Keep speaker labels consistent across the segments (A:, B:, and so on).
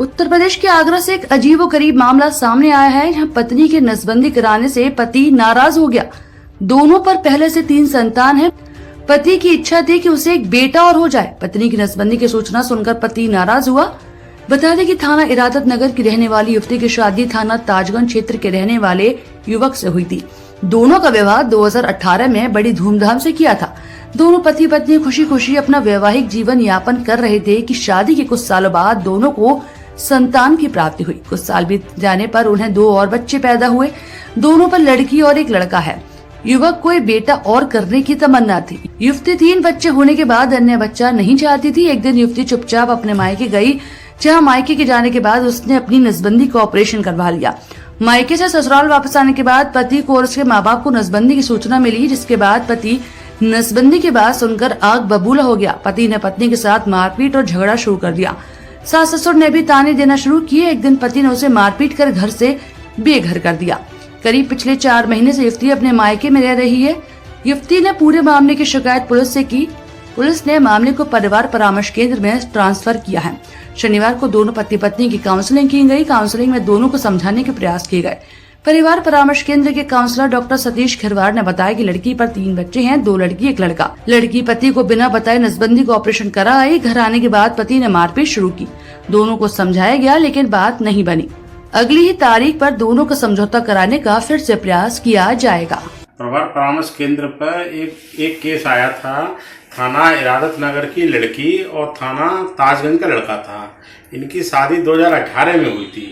A: उत्तर प्रदेश के आगरा से एक अजीबोगरीब मामला सामने आया है। यहाँ पत्नी के नसबंदी कराने से पति नाराज हो गया। दोनों पर पहले से 3 संतान है। पति की इच्छा थी कि उसे एक बेटा और हो जाए। पत्नी की नसबंदी की सूचना सुनकर पति नाराज हुआ। बता दें कि थाना इरादत नगर की रहने वाली युवती की शादी थाना ताजगंज क्षेत्र के रहने वाले युवक से हुई थी। दोनों का विवाह 2018 में बड़ी धूमधाम से किया था। दोनों पति पत्नी खुशी खुशी अपना वैवाहिक जीवन यापन कर रहे थे कि शादी के कुछ सालों बाद दोनों को संतान की प्राप्ति हुई। कुछ साल बीत जाने पर उन्हें 2 और बच्चे पैदा हुए। दोनों पर लड़की और एक लड़का है। युवक को एक बेटा और करने की तमन्ना थी। युवती 3 बच्चे होने के बाद अन्य बच्चा नहीं चाहती थी। एक दिन युवती चुपचाप अपने मायके गई, जहाँ मायके के जाने के बाद उसने अपनी नसबंदी का ऑपरेशन करवा लिया। मायके से ससुराल वापस आने के बाद पति को और उसके माँ बाप को नसबंदी की सूचना मिली, जिसके बाद पति नसबंदी की बात सुनकर आग बबूला हो गया। पति ने पत्नी के साथ मारपीट और झगड़ा शुरू कर दिया। सास ससुर ने भी ताने देना शुरू किए। एक दिन पति ने उसे मारपीट कर घर से बेघर कर दिया। करीब पिछले 4 महीने से युवती अपने मायके में रह रही है। युवती ने पूरे मामले की शिकायत पुलिस से की। पुलिस ने मामले को परिवार परामर्श केंद्र में ट्रांसफर किया है। शनिवार को दोनों पति पत्नी की काउंसलिंग की गई। काउंसलिंग में दोनों को समझाने के प्रयास किए गए। परिवार परामर्श केंद्र के काउंसलर डॉक्टर सतीश खिरवार ने बताया कि लड़की पर 3 बच्चे हैं, 2 लड़की 1 लड़का। लड़की पति को बिना बताए नसबंदी का ऑपरेशन करा आई। घर आने के बाद पति ने मारपीट शुरू की। दोनों को समझाया गया लेकिन बात नहीं बनी। अगली ही तारीख पर दोनों का समझौता कराने का फिर से प्रयास किया जाएगा।
B: परिवार परामर्श केंद्र पर एक केस आया था। थाना इरादत नगर की लड़की और थाना ताजगंज का लड़का था। इनकी शादी 2018 में हुई थी।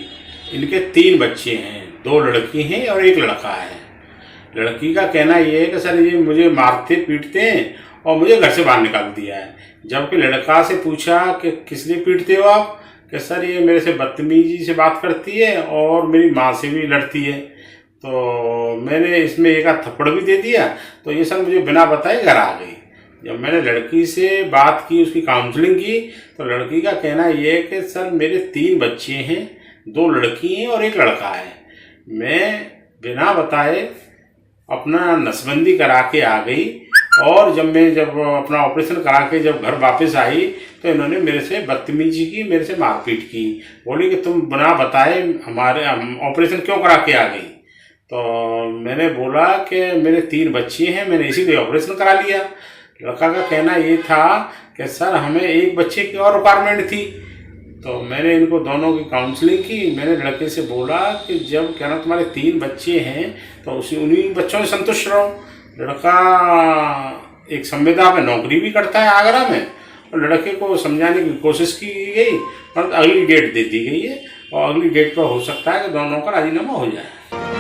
B: इनके 3 बच्चे हैं, 2 लड़की हैं और 1 लड़का है। लड़की का कहना ये है कि सर ये मुझे मारते पीटते हैं और मुझे घर से बाहर निकाल दिया है। जबकि लड़का से पूछा कि किस लिए पीटते हो आप, कि सर ये मेरे से बदतमीजी से बात करती है और मेरी माँ से भी लड़ती है। तो मैंने इसमें एक आध थप्पड़ भी दे दिया, तो ये सर मुझे बिना बताए घर आ गई। जब मैंने लड़की से बात की, उसकी काउंसलिंग की, तो लड़की का कहना ये है कि सर मेरे 3 बच्चे हैं, 2 लड़की हैं और 1 लड़का है। मैं बिना बताए अपना नसबंदी करा के आ गई और जब अपना ऑपरेशन करा के जब घर वापस आई तो इन्होंने मेरे से बदतमीजी की, मेरे से मारपीट की। बोली कि तुम बिना बताए हमारे ऑपरेशन क्यों करा के आ गई। तो मैंने बोला कि मेरे 3 बच्चे हैं, मैंने इसीलिए ऑपरेशन करा लिया। लड़का का कहना ये था कि सर हमें 1 बच्चे की और रिक्वायरमेंट थी। तो मैंने इनको दोनों की काउंसलिंग की। मैंने लड़के से बोला कि जब कहना तुम्हारे 3 बच्चे हैं तो उन्हीं बच्चों में संतुष्ट रहो। लड़का एक संविदा में नौकरी भी करता है आगरा में, और लड़के को समझाने की कोशिश की गई और अगली डेट दे दी गई है और अगली डेट पर हो सकता है कि दोनों का राजीनामा हो जाए।